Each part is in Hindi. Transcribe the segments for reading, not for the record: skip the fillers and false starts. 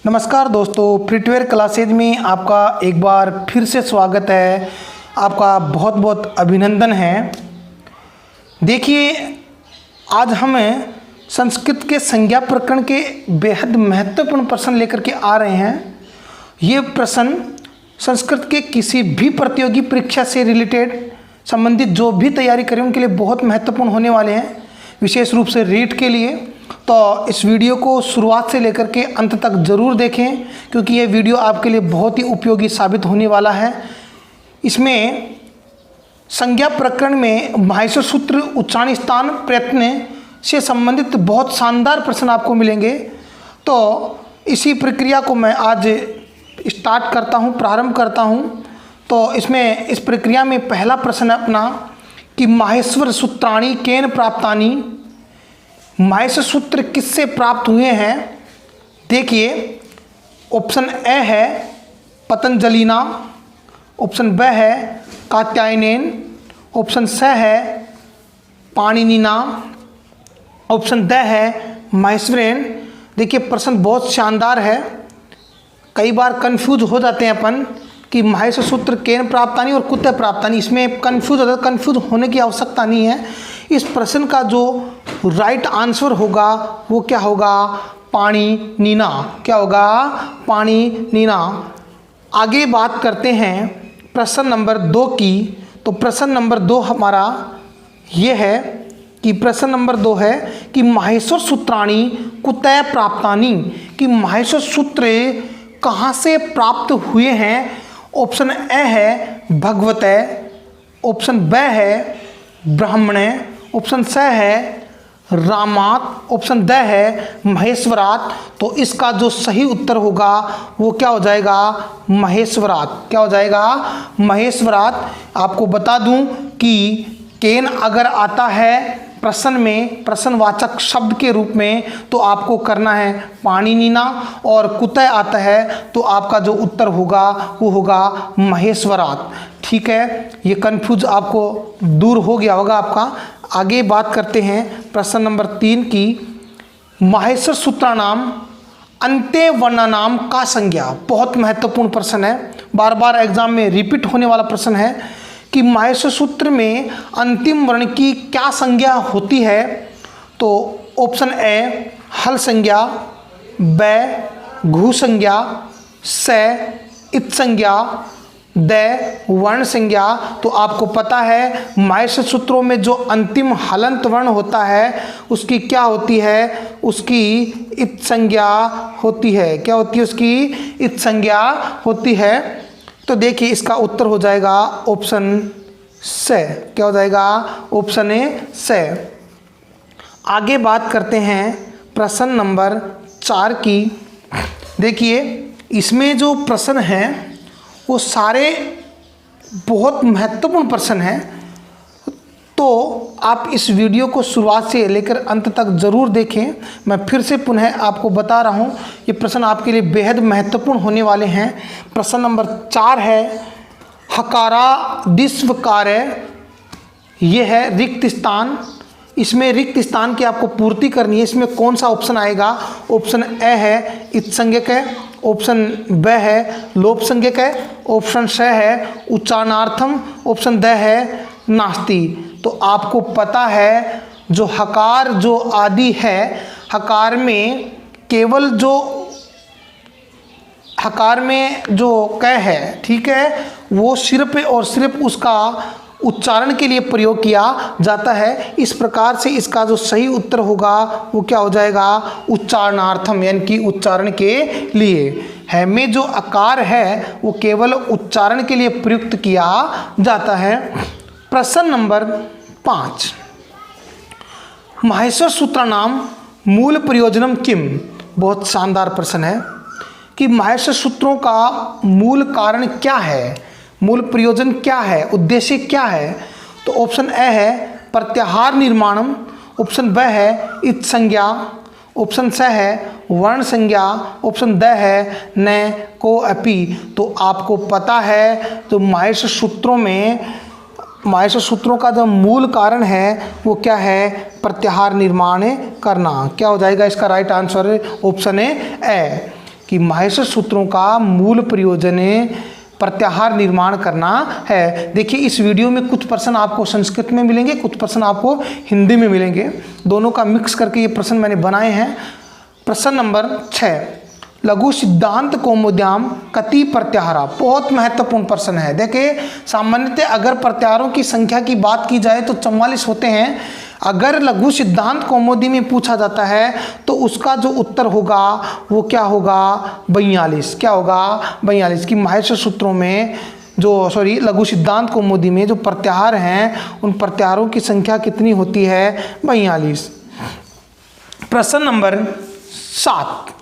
नमस्कार दोस्तों, फ्रीटवेयर क्लासेज में आपका एक बार फिर से स्वागत है। आपका बहुत बहुत अभिनंदन है। देखिए, आज हम संस्कृत के संज्ञा प्रकरण के बेहद महत्वपूर्ण प्रश्न लेकर के आ रहे हैं। ये प्रश्न संस्कृत के किसी भी प्रतियोगी परीक्षा से रिलेटेड संबंधित जो भी तैयारी करें उनके लिए बहुत महत्वपूर्ण होने वाले हैं, विशेष रूप से रीट के लिए। तो इस वीडियो को शुरुआत से लेकर के अंत तक ज़रूर देखें, क्योंकि ये वीडियो आपके लिए बहुत ही उपयोगी साबित होने वाला है। इसमें संज्ञा प्रकरण में माहेश्वर सूत्र, उच्चारण स्थान, प्रयत्न से संबंधित बहुत शानदार प्रश्न आपको मिलेंगे। तो इसी प्रक्रिया को मैं आज स्टार्ट करता हूँ, प्रारंभ करता हूँ। तो इसमें इस प्रक्रिया में पहला प्रश्न है अपना कि माहेश्वर सूत्राणि केन प्राप्तानि, माहेश्वर सूत्र किससे प्राप्त हुए हैं। देखिए, ऑप्शन ए है पतंजलिना, ऑप्शन बी है कात्यायनेन, ऑप्शन सी है पाणिनिना, ऑप्शन डी है माहेश्वरेन। देखिए, प्रश्न बहुत शानदार है। कई बार कंफ्यूज हो जाते हैं अपन कि माहेश्वर सूत्र केन प्राप्तानि और कुतः प्राप्तानि, इसमें कंफ्यूज होता है। कंफ्यूज होने की आवश्यकता नहीं है। इस प्रश्न का जो राइट आंसर होगा वो क्या होगा, पाणिनिना। क्या होगा, पाणिनिना। आगे बात करते हैं प्रश्न नंबर 2 की। तो प्रश्न नंबर 2 हमारा ये है कि प्रश्न नंबर 2 है कि माहेश्वर सूत्राणि कुतः प्राप्तानि, कि माहेश्वर सूत्र कहाँ से प्राप्त हुए हैं। ऑप्शन ए है भगवते, ऑप्शन बी है ब्राह्मणे, ऑप्शन सी है रामात, ऑप्शन डी है महेश्वरात। तो इसका जो सही उत्तर होगा वो क्या हो जाएगा, महेश्वरात। क्या हो जाएगा, महेश्वरात। आपको बता दूं कि केन अगर आता है प्रश्न में प्रश्नवाचक शब्द के रूप में तो आपको करना है पाणिनिना, और कुतः आता है तो आपका जो उत्तर होगा वो होगा महेश्वरात। ठीक है, ये कंफ्यूज आपको दूर हो गया होगा आपका। आगे बात करते हैं प्रश्न नंबर 3 की। माहेश्वर सूत्राणाम अन्ते वर्णानाम का संज्ञा। बहुत महत्वपूर्ण प्रश्न है, बार बार एग्जाम में रिपीट होने वाला प्रश्न है कि माहेश्वर सूत्र में अंतिम वर्ण की क्या संज्ञा होती है। तो ऑप्शन ए हल संज्ञा, बी घु संज्ञा, से इत संज्ञा, दे वर्ण संज्ञा। तो आपको पता है माहेश्वर सूत्रों में जो अंतिम हलंत वर्ण होता है उसकी क्या होती है, उसकी इत संज्ञा होती है। क्या होती है, उसकी इत संज्ञा होती है। तो देखिए, इसका उत्तर हो जाएगा ऑप्शन से। क्या हो जाएगा, ऑप्शन ए से। आगे बात करते हैं प्रश्न नंबर 4 की। देखिए, इसमें जो प्रश्न हैं वो सारे बहुत महत्वपूर्ण प्रश्न हैं। तो आप इस वीडियो को शुरुआत से लेकर अंत तक ज़रूर देखें। मैं फिर से पुनः आपको बता रहा हूँ, ये प्रश्न आपके लिए बेहद महत्वपूर्ण होने वाले हैं। प्रश्न नंबर 4 है हकारा दिस्वकार्य, ये है रिक्त स्थान। इसमें रिक्त स्थान की आपको पूर्ति करनी है। इसमें कौन सा ऑप्शन आएगा। ऑप्शन ए है इत्संज्ञक है, ऑप्शन बी है लोप संज्ञक है, ऑप्शन सी है उच्चारणार्थम, ऑप्शन डी है नास्ति। तो आपको पता है जो हकार जो आदि है, हकार में केवल जो हकार में जो क है, ठीक है, वो सिर्फ और सिर्फ उसका उच्चारण के लिए प्रयोग किया जाता है। इस प्रकार से इसका जो सही उत्तर होगा वो क्या हो जाएगा, उच्चारणार्थम, यानी कि उच्चारण के लिए है। में जो आकार है वो केवल उच्चारण के लिए प्रयुक्त किया जाता है। प्रश्न नंबर 5, माहेश्वर सूत्राणाम मूल प्रयोजनम किम। बहुत शानदार प्रश्न है कि माहेश्वर सूत्रों का मूल कारण क्या है, मूल प्रयोजन क्या है, उद्देश्य क्या है। तो ऑप्शन ए है प्रत्याहार निर्माणम, ऑप्शन बी है इत संज्ञा, ऑप्शन सी है वर्ण संज्ञा, ऑप्शन डी है न को अपि। तो आपको पता है जो माहेश्वर सूत्रों में माहेश्वर सूत्रों का जो मूल कारण है वो क्या है, प्रत्याहार निर्माण करना। क्या हो जाएगा इसका राइट आंसर, ऑप्शन ए। कि माहेश्वर सूत्रों का मूल प्रयोजन प्रत्याहार निर्माण करना है। देखिए इस वीडियो में कुछ प्रश्न आपको संस्कृत में मिलेंगे, कुछ प्रश्न आपको हिंदी में मिलेंगे, दोनों का मिक्स करके ये प्रश्न मैंने बनाए हैं। प्रश्न नंबर 6, लघु सिद्धांत कौमुद्याम कति प्रत्याहारा, बहुत महत्वपूर्ण प्रश्न है। देखिए सामान्यतः अगर प्रत्याहारों की संख्या की बात की जाए तो 44 होते हैं। अगर लघु सिद्धांत कौमुदी में पूछा जाता है तो उसका जो उत्तर होगा वो क्या होगा, 42। क्या होगा, 42। कि माहेश्वर सूत्रों में लघु सिद्धांत कौमुदी में जो प्रत्याहार हैं उन प्रत्याहारों की संख्या कितनी होती है, 42। प्रश्न नंबर 7,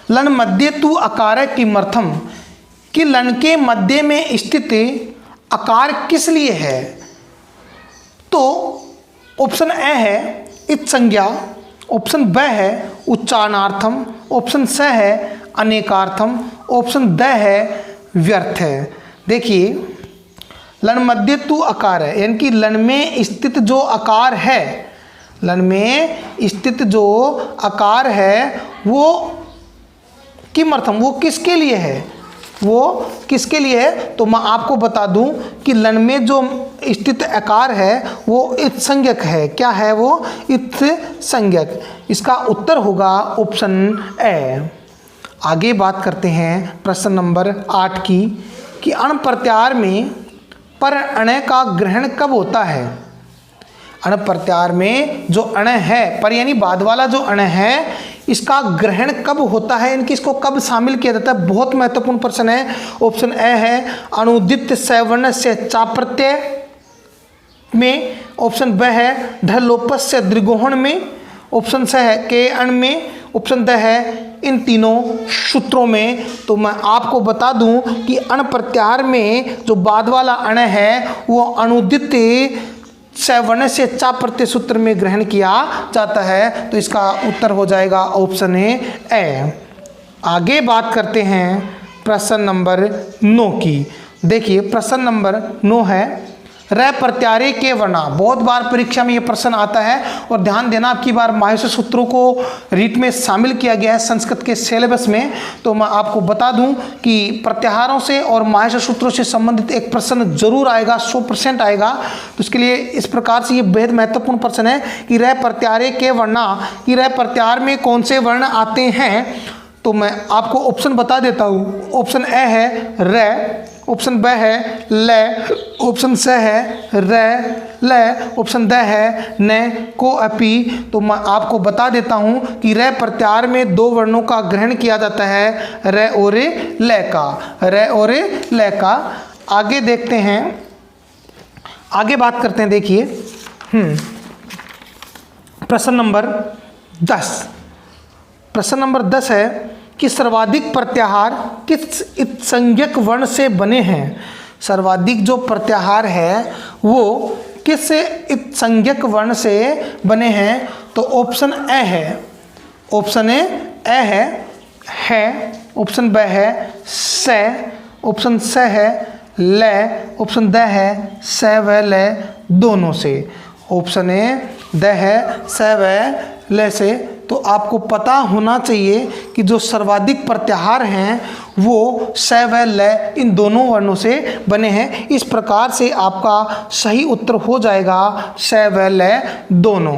लन मध्य तु अकार किमर्थम, कि लन के मध्य में स्थित अकार किस लिए है। तो ऑप्शन ए है इत संज्ञा, ऑप्शन ब है उच्चारणार्थम, ऑप्शन स है अनेकार्थम, ऑप्शन द है व्यर्थ है। देखिए लन मध्य तु अकार है, यानी कि लन में स्थित जो आकार है, लन में स्थित जो आकार है वो किमर्थम, वो किसके लिए है, वो किसके लिए है। तो मैं आपको बता दूं कि लन में जो स्थित आकार है वो इत संज्ञक है। क्या है वो, इत संज्ञक। इसका उत्तर होगा ऑप्शन ए। आगे बात करते हैं प्रश्न नंबर 8 की, कि अण प्रत्याहार में पर अण का ग्रहण कब होता है। अण प्रत्याहार में जो अण है, पर यानी बाद वाला जो अण है, इसका ग्रहण कब होता है, इनकी इसको कब शामिल किया जाता है, बहुत महत्वपूर्ण प्रश्न है। ऑप्शन ए है अनुदित सवर्ण से चा प्रत्यय में, ऑप्शन ब है ढलोपस से दृगोहण में, ऑप्शन स है के अण में, ऑप्शन द है इन तीनों सूत्रों में। तो मैं आपको बता दूं कि अण प्रत्याहार में जो बाद वाला अण है वो अनुदित सवर्ण से चा प्रत्यय सूत्र में ग्रहण किया जाता है। तो इसका उत्तर हो जाएगा ऑप्शन ए। आगे बात करते हैं प्रश्न नंबर 9 की। देखिए प्रश्न नंबर 9 है र प्रत्याहारे के वर्णा। बहुत बार परीक्षा में ये प्रश्न आता है और ध्यान देना, आपकी बार माहेश्वर सूत्रों को रीट में शामिल किया गया है संस्कृत के सिलेबस में। तो मैं आपको बता दूं कि प्रत्याहारों से और माहेश्वर सूत्रों से संबंधित एक प्रश्न जरूर आएगा, 100% आएगा। तो इसके लिए इस प्रकार से ये बेहद महत्वपूर्ण प्रश्न है कि र प्रत्याहारे के वर्णा, कि र प्रत्याहार में कौन से वर्ण आते हैं। तो मैं आपको ऑप्शन बता देता हूँ। ऑप्शन ए है र, ऑप्शन ब है ल, ऑप्शन स है र ल, ऑप्शन द है न को अपी। तो मैं आपको बता देता हूँ कि र प्रत्याहार में 2 वर्णों का ग्रहण किया जाता है, र और ल का, र और ल का। आगे देखते हैं, आगे बात करते हैं। देखिए प्रश्न नंबर 10, प्रश्न नंबर 10 है कि सर्वाधिक प्रत्याहार किस इत संज्ञक वर्ण से बने हैं। सर्वाधिक जो प्रत्याहार है वो किस इत संज्ञक वर्ण से बने हैं। तो ऑप्शन ए है, ऑप्शन ए है, ऑप्शन ब है स, ऑप्शन स है ल, ऑप्शन द है स व ल दोनों से। ऑप्शन ए द है स व ल से। तो आपको पता होना चाहिए कि जो सर्वाधिक प्रत्याहार हैं वो स व ल इन दोनों वर्णों से बने हैं। इस प्रकार से आपका सही उत्तर हो जाएगा स व ल दोनों।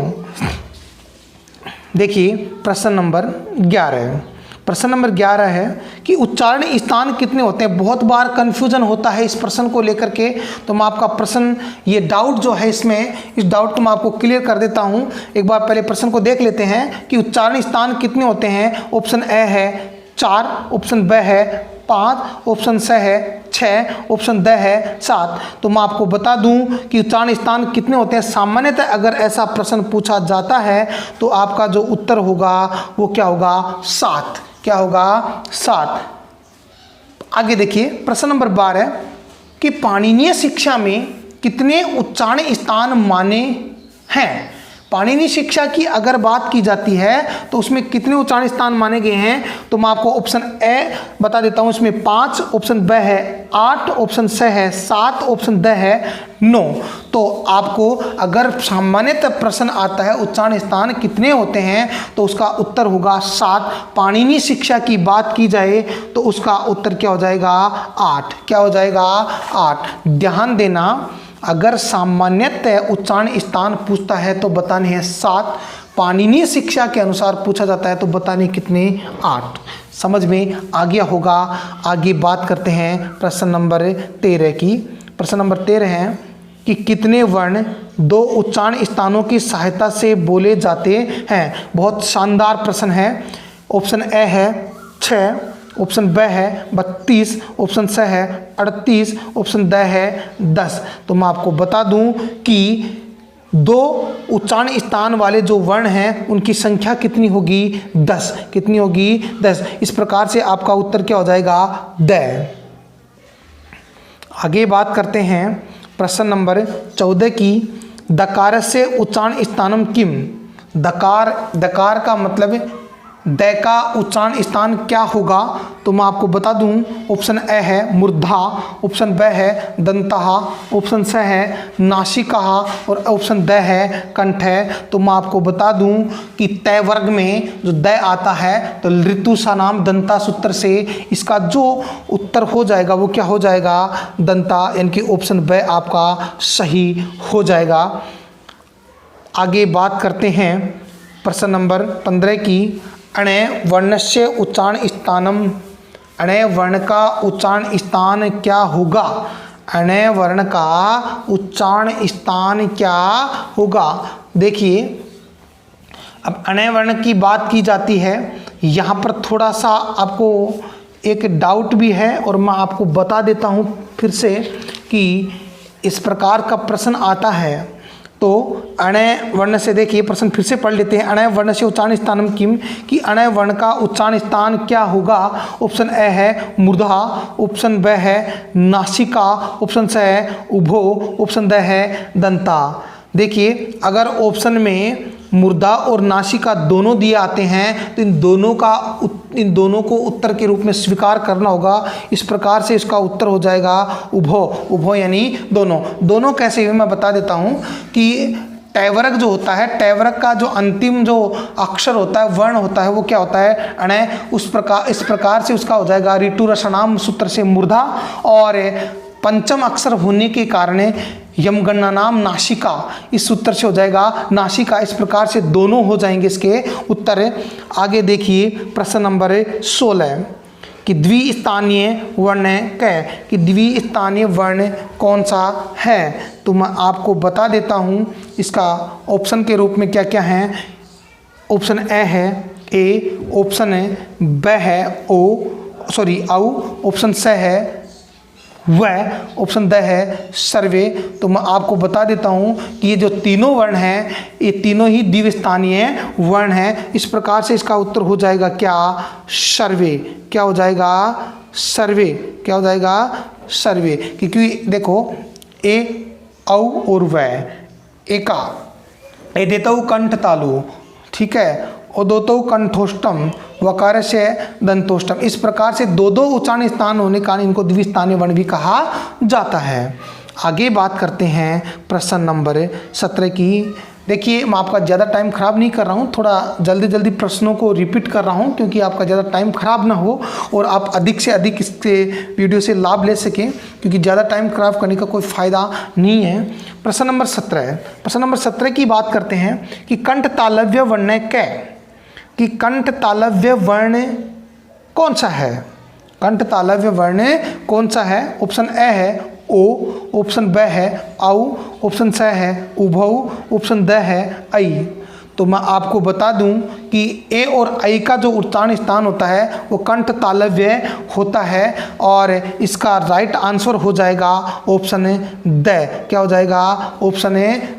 देखिए प्रश्न नंबर 11, प्रश्न नंबर 11 है कि उच्चारण स्थान कितने होते हैं। बहुत बार कन्फ्यूजन होता है इस प्रश्न को लेकर के। तो मैं आपका प्रश्न, ये डाउट जो है इसमें, इस डाउट को मैं आपको क्लियर कर देता हूं। एक बार पहले प्रश्न को देख लेते हैं कि उच्चारण स्थान कितने होते हैं। ऑप्शन ए है 4, ऑप्शन ब है 5, ऑप्शन स है 6, ऑप्शन द है 7। तो मैं आपको बता दूं कि उच्चारण स्थान कितने होते हैं। सामान्यतः अगर ऐसा प्रश्न पूछा जाता है तो आपका जो उत्तर होगा वो क्या होगा, 7। क्या होगा, 7। आगे देखिए प्रश्न नंबर 12 कि पाणिनीय शिक्षा में कितने उच्चारण स्थान माने हैं। पाणिनीय शिक्षा की अगर बात की जाती है तो उसमें कितने उच्चारण स्थान माने गए हैं। तो मैं आपको ऑप्शन ए बता देता हूं, इसमें 5, ऑप्शन ब है 8, ऑप्शन स है 7, ऑप्शन द है 9। तो आपको अगर सामान्यतः प्रश्न आता है उच्चारण स्थान कितने होते हैं तो उसका उत्तर होगा 7। पाणिनि शिक्षा की बात की जाए तो उसका उत्तर क्या हो जाएगा 8। क्या हो जाएगा 8। ध्यान देना, अगर सामान्यतः उच्चारण स्थान पूछता है तो बताने हैं 7, पाणिनि शिक्षा के अनुसार पूछा जाता है तो बताने कितने 8। समझ में आ गया होगा। आगे बात करते हैं प्रश्न नंबर 13 की। प्रश्न नंबर 13 है कि कितने वर्ण 2 उच्चारण स्थानों की सहायता से बोले जाते हैं। बहुत शानदार प्रश्न है। ऑप्शन ए है 6, ऑप्शन ब है 32, ऑप्शन स है 38, ऑप्शन द है 10। तो मैं आपको बता दूं कि 2 उच्चारण स्थान वाले जो वर्ण हैं उनकी संख्या कितनी होगी 10। कितनी होगी 10। इस प्रकार से आपका उत्तर क्या हो जाएगा द। आगे बात करते हैं प्रश्न नंबर 14 की। दकारस्य उच्चारण स्थानम किम। दकार का मतलब द का उच्चारण स्थान क्या होगा तो मैं आपको बता दूं। ऑप्शन ए है मूर्धा, ऑप्शन ब है दंतः, ऑप्शन स है नासिका और ऑप्शन द है कंठ। तो मैं आपको बता दूं कि तय वर्ग में जो द आता है तो ऋतु सा नाम दंता सूत्र से इसका जो उत्तर हो जाएगा वो क्या हो जाएगा दंता, यानी कि ऑप्शन ब आपका सही हो जाएगा। आगे बात करते हैं प्रश्न नंबर 15 की। अण्य वर्णस्य उच्चारण स्थानम। अण्य वर्ण का उच्चारण स्थान क्या होगा। अण्य वर्ण का उच्चारण स्थान क्या होगा। देखिए, अब अण्य वर्ण की बात की जाती है, यहाँ पर थोड़ा सा आपको एक डाउट भी है और मैं आपको बता देता हूँ फिर से कि इस प्रकार का प्रश्न आता है। तो अण्य वर्ण से देखिए, प्रश्न फिर से पढ़ लेते हैं। अण्य वर्ण से उच्चारण स्थानम किम, कि अण्य वर्ण का उच्चारण स्थान क्या होगा। ऑप्शन ए है मूर्धा, ऑप्शन ब है नासिका, ऑप्शन स है उभो, ऑप्शन द है दंता। देखिए, अगर ऑप्शन में मूर्धा और नासिका दोनों दिए आते हैं तो इन दोनों को उत्तर के रूप में स्वीकार करना होगा। इस प्रकार से इसका उत्तर हो जाएगा उभो यानी दोनों। कैसे हुए मैं बता देता हूँ कि टैवर्ग जो होता है, टैवर्ग का जो अंतिम जो अक्षर होता है, वर्ण होता है, वो क्या होता है अण्य। इस प्रकार से उसका हो जाएगा ऋतु रसनाम सूत्र से मूर्धा, और पंचम अक्षर होने के कारण यमगणना नाम नासिका, इस सूत्र से हो जाएगा नासिका। इस प्रकार से दोनों हो जाएंगे इसके उत्तर। आगे देखिए प्रश्न नंबर 16 कि द्विस्थानीय वर्ण क, कि द्विस्थानीय वर्ण कौन सा है। तो मैं आपको बता देता हूँ इसका ऑप्शन के रूप में क्या क्या है। ऑप्शन ए है ए, ऑप्शन ब है औ, ऑप्शन स है वह, ऑप्शन द है सर्वे। तो मैं आपको बता देता हूँ कि ये जो तीनों वर्ण हैं ये तीनों ही द्विस्थानीय वर्ण हैं। इस प्रकार से इसका उत्तर हो जाएगा क्या सर्वे। क्या हो जाएगा सर्वे। क्या हो जाएगा सर्वे। क्योंकि देखो ए औ और वह एका ए देता कंठ तालु, ठीक है, उदोतो कंठोष्टम वकार से दंतोष्टम। इस प्रकार से दो उच्चारण स्थान होने के कारण इनको द्विस्थानीय वर्ण भी कहा जाता है। आगे बात करते हैं प्रश्न नंबर 17 की। देखिए, मैं आपका ज़्यादा टाइम ख़राब नहीं कर रहा हूँ, थोड़ा जल्दी प्रश्नों को रिपीट कर रहा हूँ क्योंकि आपका ज़्यादा टाइम ख़राब ना हो और आप अधिक से अधिक इसके वीडियो से लाभ ले सकें, क्योंकि ज़्यादा टाइम ख़राब करने का कोई फ़ायदा नहीं है। प्रश्न नंबर 17 है। प्रश्न नंबर 17 की बात करते हैं कि कंठ तालव्य वर्ण कै, कि कंठ तालव्य वर्ण कौन सा है। कंठ तालव्य वर्ण कौन सा है। ऑप्शन ए है ओ, ऑप्शन ब है औ, ऑप्शन स है उभौ, ऑप्शन द है ऐ। तो मैं आपको बता दूं कि ए और ऐ का जो उच्चारण स्थान होता है वो कंठ तालव्य होता है और इसका राइट आंसर हो जाएगा ऑप्शन द। क्या हो जाएगा ऑप्शन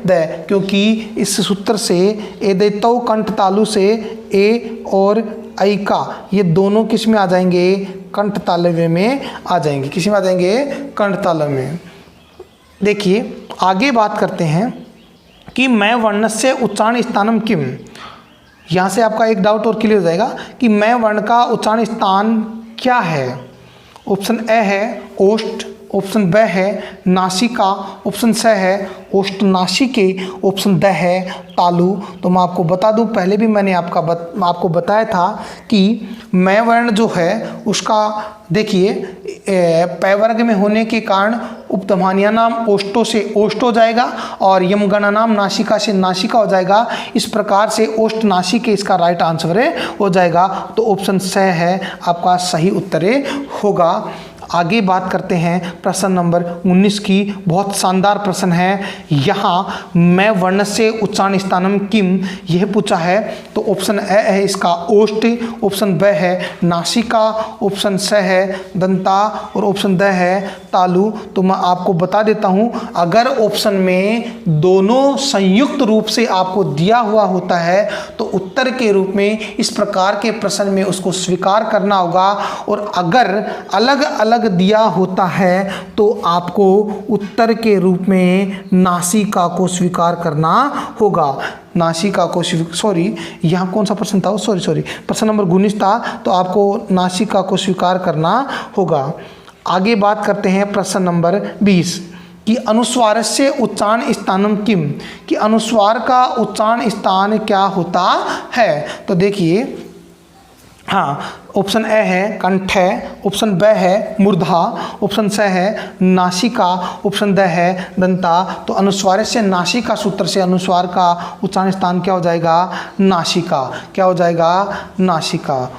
द, क्योंकि इस सूत्र से ए देतो कंठ तालु से ए और ऐ का ये दोनों किस में आ जाएंगे कंठ तालव्य में आ जाएंगे। किस में आ जाएंगे कंठ तालव्य में। देखिए आगे बात करते हैं कि मैं वर्णस्य उच्चारण स्थानम किम। यहाँ से आपका एक डाउट और क्लियर हो जाएगा कि मैं वर्ण का उच्चारण स्थान क्या है। ऑप्शन ए है ओष्ठ, ऑप्शन ब है नासिका, ऑप्शन स है ओष्ठनासिके, ऑप्शन द है तालु। तो मैं आपको बता दूं, पहले भी मैंने आपको बताया था कि मैं वर्ण जो है उसका देखिए पै वर्ग में होने के कारण उपधमानिया नाम ओष्ठो से ओष्ठ हो जाएगा और यमगणा नाम नासिका से नासिका हो जाएगा। इस प्रकार से ओष्ठ नासिके इसका राइट आंसर हो जाएगा। तो ऑप्शन स है आपका सही उत्तर होगा। आगे बात करते हैं प्रश्न नंबर 19 की। बहुत शानदार प्रश्न है। यहाँ मैं वर्णस्य उच्चारण स्थानम किम यह पूछा है। तो ऑप्शन ए है इसका ओष्ठ, ऑप्शन ब है नासिका, ऑप्शन स है दंता और ऑप्शन द है तालु। तो मैं आपको बता देता हूँ, अगर ऑप्शन में दोनों संयुक्त रूप से आपको दिया हुआ होता है तो उत्तर के रूप में इस प्रकार के प्रश्न में उसको स्वीकार करना होगा, और अगर अलग अलग दिया होता है तो आपको उत्तर के रूप में नासिका को स्वीकार करना होगा। नासिका को यहाँ कौन सा प्रश्न था? सॉरी प्रश्न नंबर 19 था। तो आपको नासिका को स्वीकार करना होगा। आगे बात करते हैं प्रश्न नंबर 20 कि अनुस्वारस्य उच्चारण स्थानम किम, कि अनुस्वार का उच्चारण स्थान क्या होता है। तो देखिए हाँ, ऑप्शन ए है कंठ है, ऑप्शन ब है मूर्धा, ऑप्शन स है नासिका, ऑप्शन द है दंता। तो अनुस्वार से नासिका सूत्र से अनुस्वार का उच्चारण स्थान क्या हो जाएगा? नासिका। क्या हो जाएगा? नासिका।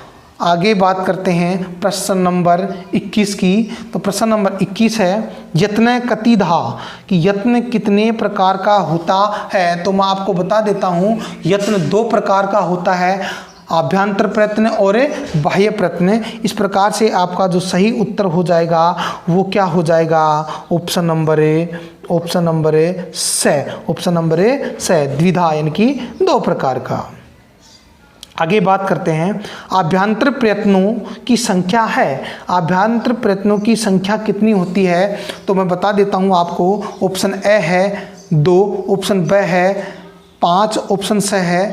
आगे बात करते हैं प्रश्न नंबर 21 की। तो प्रश्न नंबर 21 है यत्न कतिधा, कि यत्न कितने प्रकार का होता है। तो मैं आपको बता देता हूँ, यत्न 2 प्रकार का होता है, आभ्यंतर प्रयत्न और बाह्य प्रयत्न। इस प्रकार से आपका जो सही उत्तर हो जाएगा वो क्या हो जाएगा? ऑप्शन नंबर स, द्विधा, यानी कि 2 प्रकार का। आगे बात करते हैं आभ्यंतर प्रयत्नों की संख्या है। आभ्यंतर प्रयत्नों की संख्या कितनी होती है? तो मैं बता देता हूँ आपको। ऑप्शन ए है 2, ऑप्शन ब है 5, ऑप्शन स है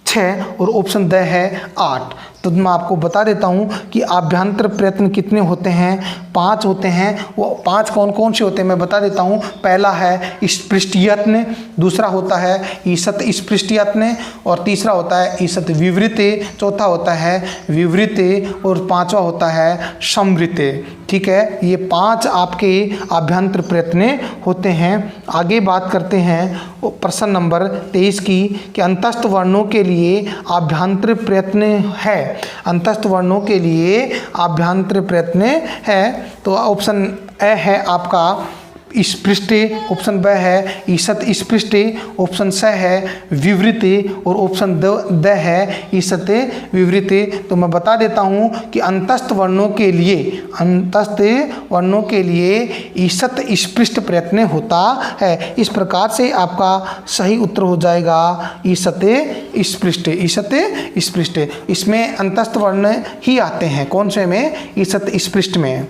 6 और ऑप्शन द है 8। तो मैं आपको बता देता हूँ कि आभ्यंतर प्रयत्न कितने होते हैं? 5 होते हैं। वो 5 कौन कौन से होते हैं मैं बता देता हूँ। पहला है स्पृष्ट यत्न, दूसरा होता है ईषत स्पृष्ट यत्न, और तीसरा होता है ईषत विवृते, चौथा होता है विवृते और 5वां होता है समवृते। ठीक है, ये 5 आपके आभ्यंतर प्रयत्न होते हैं। आगे बात करते हैं प्रश्न नंबर 23 की कि अंतस्थ वर्णों के लिए आभ्यंतर प्रयत्न है। अंतस्थ वर्णों के लिए आभ्यंतर प्रयत्न है। तो ऑप्शन ए है आपका स्पृष्टे, ऑप्शन ब है ईषत स्पृष्टे, ऑप्शन स है विवृते और ऑप्शन द है ईषत विवृते। तो मैं बता देता हूँ कि अंतस्थ वर्णों के लिए ईषत स्पृष्ट प्रयत्न होता है। इस प्रकार से आपका सही उत्तर हो जाएगा ईषत स्पृष्ट। ईषत स्पृष्ट इसमें अंतस्थ वर्ण ही आते हैं। कौन से में? ईषत स्पृष्ट में।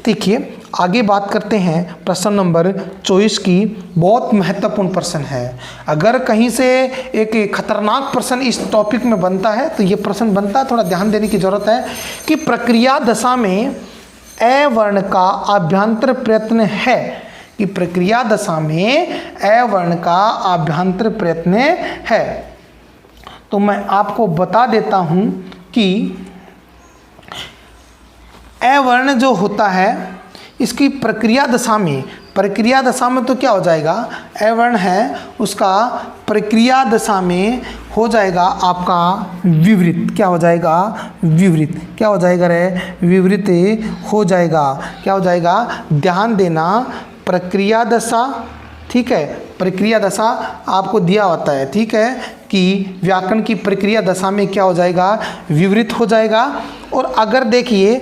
देखिए आगे बात करते हैं प्रश्न नंबर 24 की। बहुत महत्वपूर्ण प्रश्न है। अगर कहीं से एक खतरनाक प्रश्न इस टॉपिक में बनता है तो ये प्रश्न बनता है, थोड़ा ध्यान देने की जरूरत है कि प्रक्रिया दशा में ए वर्ण का आभ्यंतर प्रयत्न है, कि प्रक्रिया दशा में ए वर्ण का आभ्यंतर प्रयत्न है। तो मैं आपको बता देता हूँ कि ए वर्ण जो होता है इसकी प्रक्रिया दशा में तो क्या हो जाएगा? ए वर्ण है उसका प्रक्रिया दशा में हो जाएगा आपका विवृत। क्या हो जाएगा? विवृत। क्या हो जाएगा रे? विवृत हो जाएगा। क्या हो जाएगा? ध्यान देना, प्रक्रिया दशा, ठीक है, प्रक्रिया दशा आपको दिया होता है, ठीक है, कि व्याकरण की प्रक्रिया दशा में क्या हो जाएगा? विवृत हो जाएगा। और अगर देखिए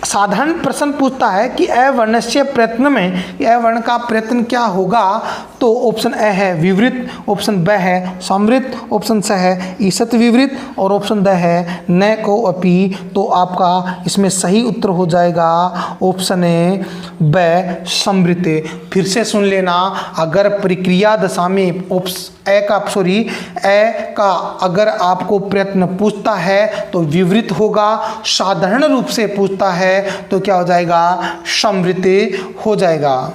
साधारण प्रश्न पूछता है कि अ वर्णस्य प्रयत्न में, अ वर्ण का प्रयत्न क्या होगा, तो ऑप्शन ए है विवृत, ऑप्शन ब है समृत, ऑप्शन स है ईसत विवृत और ऑप्शन द है न को अपि। तो आपका इसमें सही उत्तर हो जाएगा ऑप्शन ए ब समृत। फिर से सुन लेना, अगर प्रक्रिया दशा में ए का अगर आपको प्रश्न पूछता है तो विवृत होगा, साधारण रूप से पूछता है तो क्या हो जाएगा समृत हो जाएगा।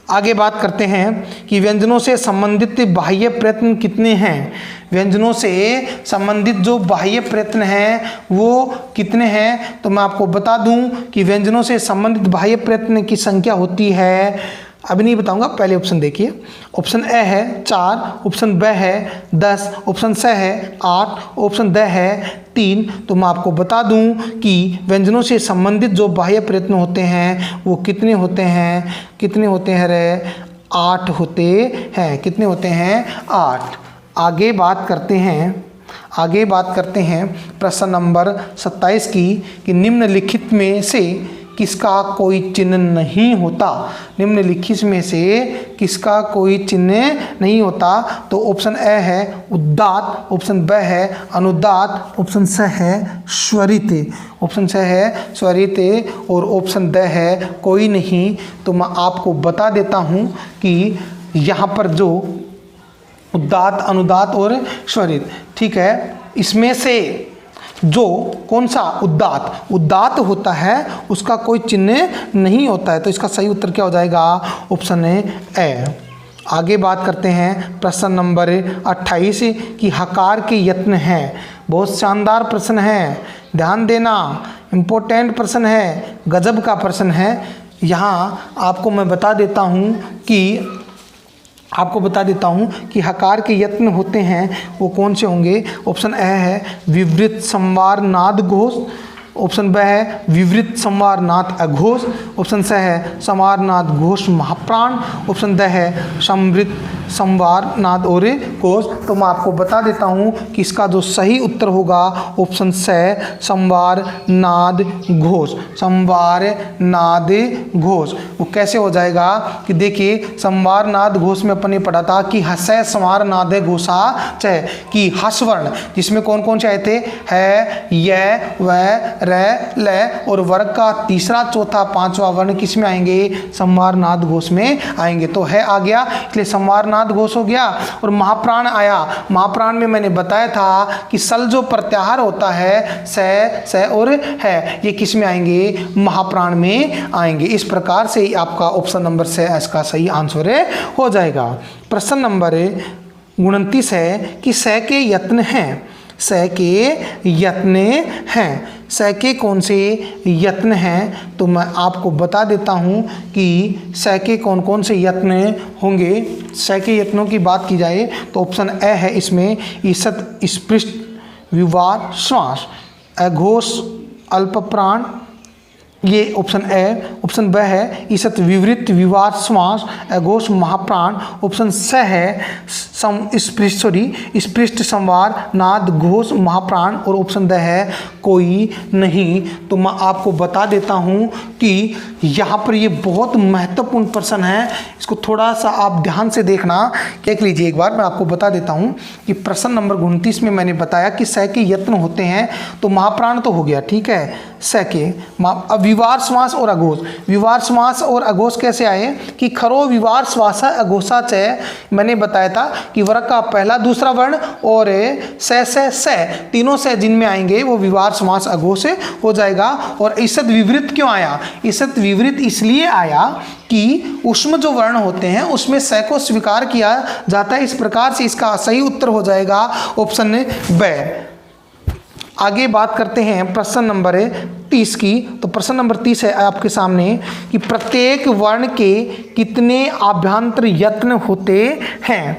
आगे बात करते हैं कि व्यंजनों से संबंधित बाह्य प्रयत्न कितने हैं। व्यंजनों से संबंधित जो बाह्य प्रयत्न हैं वो कितने हैं, तो मैं आपको बता दूं कि व्यंजनों से संबंधित बाह्य प्रयत्न की संख्या होती है, अभी नहीं बताऊंगा, पहले ऑप्शन देखिए। ऑप्शन ए है 4, ऑप्शन ब है 10, ऑप्शन स है 8, ऑप्शन द है 3। तो मैं आपको बता दूं कि व्यंजनों से संबंधित जो बाह्य प्रयत्न होते हैं वो कितने होते हैं, कितने होते हैं रे, 8 होते हैं। कितने होते हैं, 8। आगे बात करते हैं प्रश्न नंबर 27 की कि निम्नलिखित में से किसका कोई चिन्ह नहीं होता। निम्नलिखित में से किसका कोई चिन्ह नहीं होता, तो ऑप्शन ए है उदात्त, ऑप्शन ब है अनुदात्त, ऑप्शन स है स्वरित, ऑप्शन स है स्वरित और ऑप्शन द है कोई नहीं। तो मैं आपको बता देता हूँ कि यहाँ पर जो उदात्त, अनुदात्त और स्वरित, ठीक है, इसमें से जो कौन सा उदात्त होता है उसका कोई चिन्ह नहीं होता है, तो इसका सही उत्तर क्या हो जाएगा, ऑप्शन ए। आगे बात करते हैं प्रश्न नंबर 28 कि हकार के यत्न हैं। बहुत शानदार प्रश्न है, ध्यान देना, इम्पोर्टेंट प्रश्न है, गजब का प्रश्न है। यहाँ आपको मैं बता देता हूँ कि हकार के यत्न होते हैं वो कौन से होंगे। ऑप्शन ए है विवृत संवार नाद घोष, ऑप्शन ब है विवृत संवार नाद अघोष, ऑप्शन स है संवार नाद घोष महाप्राण, ऑप्शन द है समृत संवार नाद और घोष। तो मैं आपको बता देता हूँ कि इसका जो सही उत्तर होगा ऑप्शन स संवार नाद घोष, संवार नाद घोष। वो कैसे हो जाएगा कि देखिए संवार नाद घोष में अपन ने पढ़ा था कि हसै संवार नाद घोषा च, कि हस वर्ण जिसमें कौन कौन से आए थे, है, य, व, र, ल और वर्ग का तीसरा चौथा पांचवा वर्ण किस में आएंगे, संवार नाद घोष में आएंगे। तो है आ गया, इसलिए संवार नाद घोष हो गया। और महाप्राण आया, महाप्राण में मैंने बताया था कि सल जो प्रत्याहार होता है स और है, ये किस में आएंगे, महाप्राण में आएंगे। इस प्रकार से ही आपका ऑप्शन नंबर स इसका सही आंसर हो जाएगा। प्रश्न नंबर 29 है कि स के यत्न हैं। स के यत्न हैं, स के कौन से यत्न हैं, तो मैं आपको बता देता हूँ कि स के कौन कौन से यत्न होंगे। स के यत्नों की बात की जाए तो ऑप्शन ए है इसमें ईसत स्पृष्ट विवार श्वास, अघोष अल्प प्राण, ये ऑप्शन ए। ऑप्शन ब है ईसत विवृत विवार श्वास अघोष महाप्राण, ऑप्शन स है स्पृष्ट संवार नाद घोष महाप्राण और ऑप्शन द है कोई नहीं। तो मैं आपको बता देता हूँ कि यहाँ पर ये बहुत महत्वपूर्ण प्रश्न है, इसको थोड़ा सा आप ध्यान से देखना। देख लीजिए एक बार, मैं आपको बता देता हूँ कि प्रश्न नंबर 29 में मैंने बताया कि स के यत्न होते हैं, तो महाप्राण तो हो गया, ठीक है, स के। अब विवार श्वास और अघोष, विवार श्वास और अघोष कैसे आए कि खरो विवार श्वासा अघोषा च, मैंने बताया था कि वर्ग का पहला दूसरा वर्ण और स तीनों से जिनमें आएंगे वो विवार श्वास अघोष हो जाएगा। और ईसत विवृत क्यों आया, ईसत विवृत इसलिए आया कि उसमें जो वर्ण होते हैं उसमें स को स्वीकार किया जाता है। इस प्रकार से इसका सही उत्तर हो जाएगा ऑप्शन ब। आगे बात करते हैं प्रश्न नंबर 30 की। तो प्रश्न नंबर 30 है आपके सामने कि प्रत्येक वर्ण के कितने आभ्यंतर यत्न होते हैं।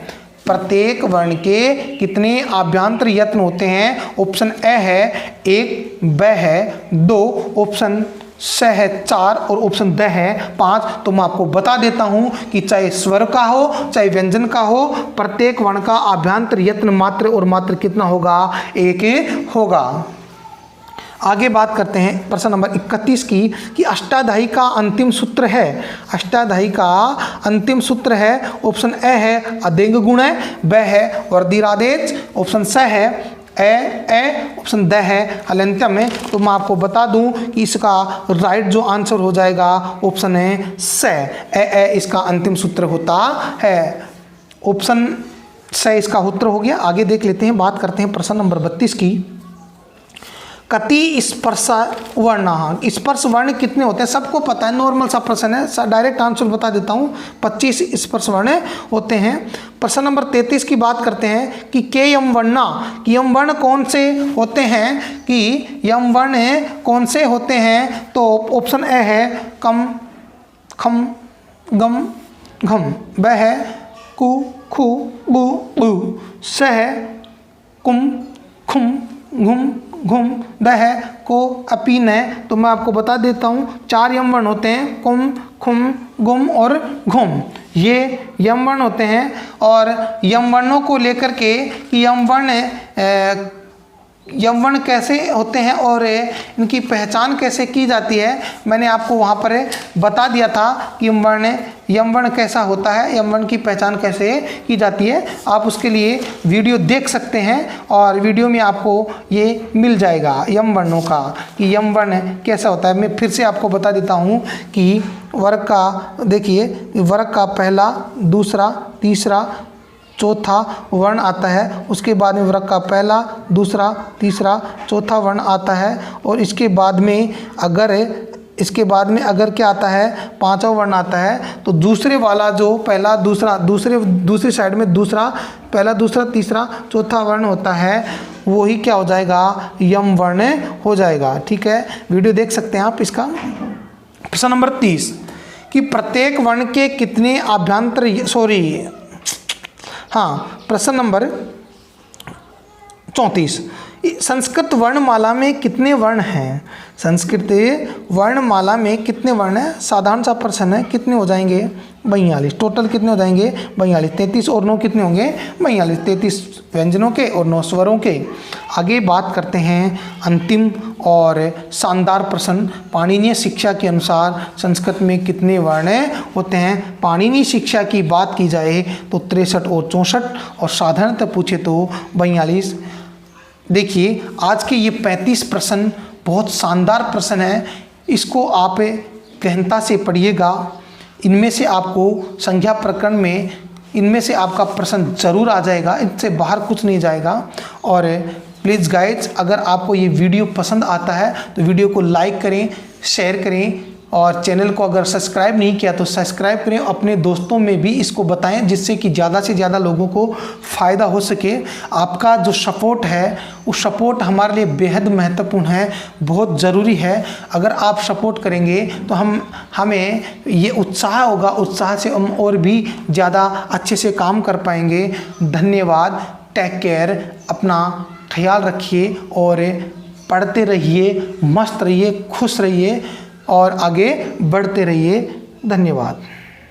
प्रत्येक वर्ण के कितने आभ्यंतर यत्न होते हैं। ऑप्शन ए है 1, ब है 2, ऑप्शन स है 4 और ऑप्शन द है 5। तो मैं आपको बता देता हूं कि चाहे स्वर का हो चाहे व्यंजन का हो, प्रत्येक वर्ण का आभ्यंतर यत्न मात्र और मात्र कितना होगा, 1 होगा। आगे बात करते हैं प्रश्न नंबर 31 की कि अष्टाध्यायी का अंतिम सूत्र है। अष्टाध्यायी का अंतिम सूत्र है, ऑप्शन ए है अदेंग गुणय, ब है वर्धिरादेश, ऑप्शन स है ए, ऑप्शन द है हलंत्यम में। तो मैं आपको बता दूं कि इसका राइट जो आंसर हो जाएगा ऑप्शन है स, ए इसका अंतिम सूत्र होता है। ऑप्शन स इसका उत्तर हो गया। आगे देख लेते हैं, बात करते हैं प्रश्न नंबर 32 की। कति स्पर्श वर्ण, स्पर्श वर्ण कितने होते हैं सबको पता है, नॉर्मल सा प्रश्न है, डायरेक्ट आंसर बता देता हूँ। 25 स्पर्श वर्ण होते हैं। प्रश्न नंबर 33 की बात करते हैं कि के यम वर्णा, कि यम वर्ण कौन से होते हैं, कि यम वर्ण कौन से होते हैं। तो ऑप्शन ए है कम, खम, गम, घम, ब है कु, खु, बु, बु, स है कुम, खुम, घुम, घुम, द है को, अपीन है। तो मैं आपको बता देता हूँ 4 यम वर्ण होते हैं, कुम, खुम, गुम और घुम, ये यम वर्ण होते हैं। और यम वर्णों को लेकर के कि यम वर्ण कैसे होते हैं और इनकी पहचान कैसे की जाती है, मैंने आपको वहाँ पर बता दिया था कि यम वर्ण कैसा होता है, यम वर्ण की पहचान कैसे की जाती है। आप उसके लिए वीडियो देख सकते हैं और वीडियो में आपको ये मिल जाएगा यम वर्णों का कि यम वर्ण कैसा होता है। मैं फिर से आपको बता देता हूँ कि वर्ग का, देखिए वर्ग का पहला, दूसरा, तीसरा, चौथा वर्ण आता है, उसके बाद में वर्ग का पहला, दूसरा, तीसरा, चौथा वर्ण आता है। और इसके बाद में अगर क्या आता है, 5वां वर्ण आता है। तो दूसरे वाला जो पहला, दूसरा, दूसरी साइड में दूसरा, पहला, दूसरा, तीसरा, चौथा वर्ण होता है, वो ही क्या हो जाएगा, यम वर्ण हो जाएगा। ठीक है, वीडियो देख सकते हैं आप इसका। प्रश्न नंबर 30 कि प्रत्येक वर्ण के कितने प्रश्न नंबर 34, संस्कृत वर्णमाला में कितने वर्ण हैं। संस्कृत वर्णमाला में कितने वर्ण हैं, साधारण सा प्रश्न है। कितने हो जाएंगे, 42। टोटल कितने हो जाएंगे, 42। 33 और 9 कितने होंगे, 42। 33 व्यंजनों के और 9 स्वरों के। आगे बात करते हैं अंतिम और शानदार प्रश्न, पाणिनीय शिक्षा के अनुसार संस्कृत में कितने वर्ण होते हैं। पाणिनीय शिक्षा की बात की जाए तो 63 और 64, और साधारणतः पूछे तो 42। देखिए आज के ये 35 प्रश्न बहुत शानदार प्रश्न है, इसको आप गहनता से पढ़िएगा। इनमें से आपको संख्या प्रकरण में इनमें से आपका प्रश्न जरूर आ जाएगा, इनसे बाहर कुछ नहीं जाएगा। और प्लीज़ गाइज, अगर आपको ये वीडियो पसंद आता है तो वीडियो को लाइक करें, शेयर करें, और चैनल को अगर सब्सक्राइब नहीं किया तो सब्सक्राइब करें। अपने दोस्तों में भी इसको बताएं जिससे कि ज़्यादा से ज़्यादा लोगों को फ़ायदा हो सके। आपका जो सपोर्ट है उस सपोर्ट हमारे लिए बेहद महत्वपूर्ण है, बहुत ज़रूरी है। अगर आप सपोर्ट करेंगे तो हमें ये उत्साह होगा, उत्साह से हम और भी ज़्यादा अच्छे से काम कर पाएंगे। धन्यवाद, टेक केयर, अपना ख्याल रखिए और पढ़ते रहिए, मस्त रहिए, खुश रहिए और आगे बढ़ते रहिए। धन्यवाद।